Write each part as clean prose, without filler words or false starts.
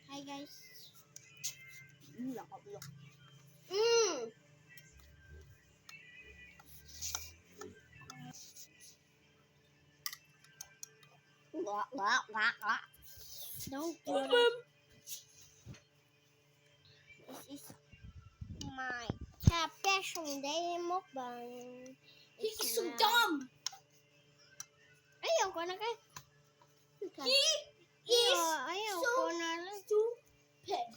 Hi guys. Lakap-lak. Don't do it. This is my special day mukbang. He's so dumb. Ayaw ko na kay. He is Ayaw so ko na lang. stupid.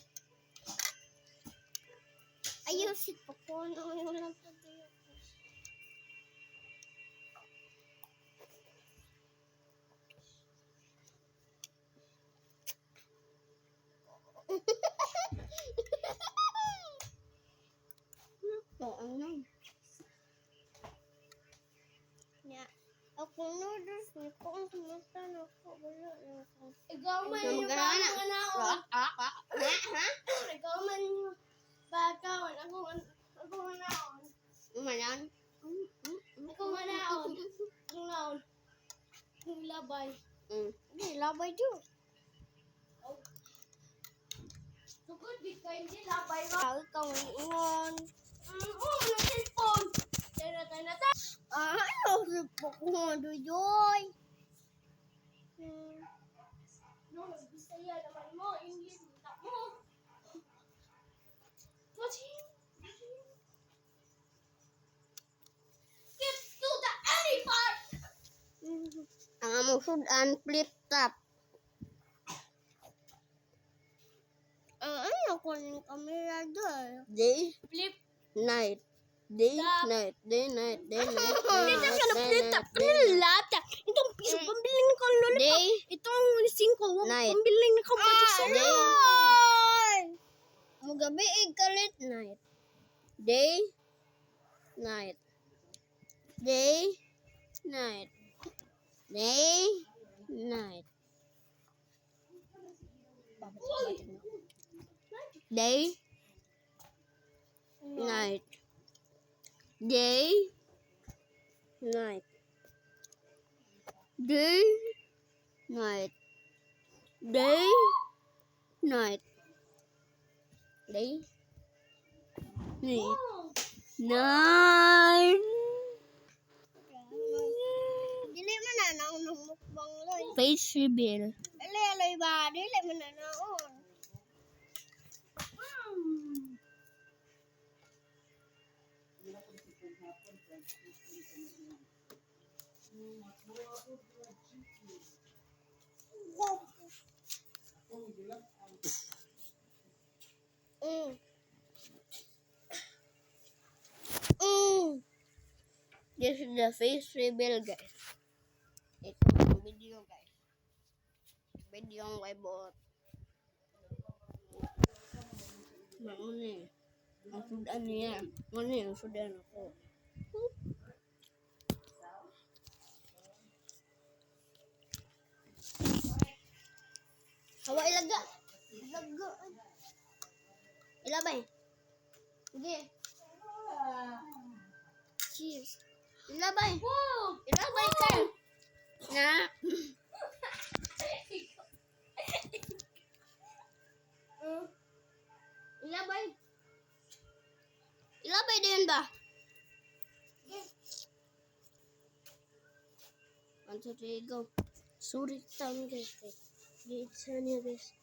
Ayaw si Poco. Ayaw lang tayo. Ya, ako noodles ni ko ang kumusta na ko wala na ko. Ikaw man Ikaw yung magana. mga naon. Ikaw man yung bakawan. Ako man naon. Umanan. Ako man naon. Ang naon. Ang labay. Hindi, labay do. Sugod, di ka hindi labay ba? Tawag kang ingon. Ano cellphone? Tara. Ayaw si Poco nga doyoy. No, Bisaya naman mo. English na mo. What's him? Get to the any part. Ang among sudan flip top. Ano ko yung camera doon? Day, Flip. night. Day, Top. night. Day, night. Day, night. Hindi na siya na-flip top. Ano laptop? Itong piso, pambiling na kang lollipop. Day, Itong 5, Night. pambiling na kang budget sa Day. Magabi ikalit night. Day, night. Day, night. Day, night. Day, night. Day, night. Day, night. Day, night. Day, night. Night. Dili man na naon ng mukbang loy. Face reveal. Loy ba? Dili man na naon. This is the face reveal, guys. Ito ang video, guys. Video ang whiteboard. Mauni. Ang sudan niya. Mauni ang sudan ako. Hawa ilaga. Ilaga. Ilabay. Sige. Cheers. Ilabay. Ilabay ka. Na. Ilabay. Ilabay din ba? 1, 2, 3, go. Sorry, time guys. Gisa niya guys.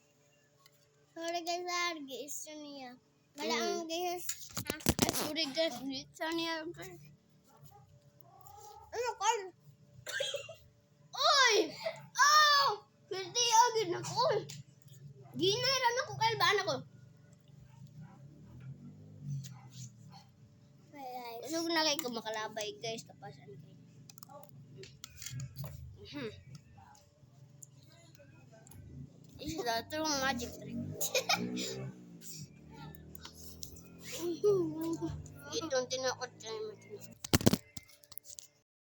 Sorry guys, gisa niya. Wala ang guys. Sorry guys, gisa niya guys. Ano ka? Oy! Oh! Hindi agad na ko. Ginairan ako kalbaan ako. Ano na kayo kung makalabay guys, kapasan kayo. This is a true magic trick. Itong tinakot kayo.